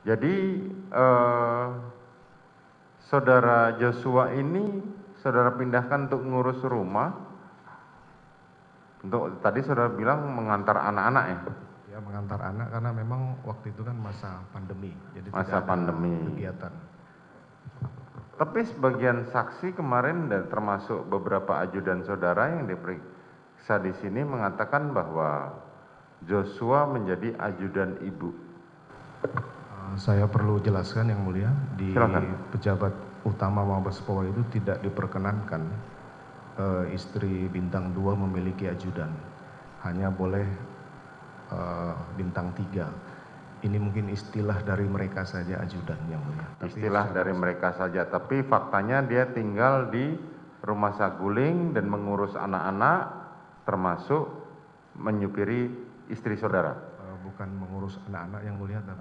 Jadi saudara Joshua ini saudara pindahkan untuk ngurus rumah. Untuk tadi saudara bilang mengantar anak-anak ya? Ya, mengantar anak karena memang waktu itu kan masa pandemi, jadi Masa tidak ada pandemi. kegiatan. Tapi sebagian saksi kemarin dan termasuk beberapa ajudan saudara yang diperiksa di sini mengatakan bahwa Joshua menjadi ajudan ibu. Saya perlu jelaskan yang mulia, di Silakan. pejabat utama Mabes Polri itu tidak diperkenankan istri bintang 2 memiliki ajudan, hanya boleh bintang 3. Ini mungkin istilah dari mereka saja ajudan yang mulia. Istilah dari mereka saja, tapi faktanya dia tinggal di rumah saguling dan mengurus anak-anak, termasuk menyupiri istri saudara. Bukan mengurus anak-anak yang mulia, tapi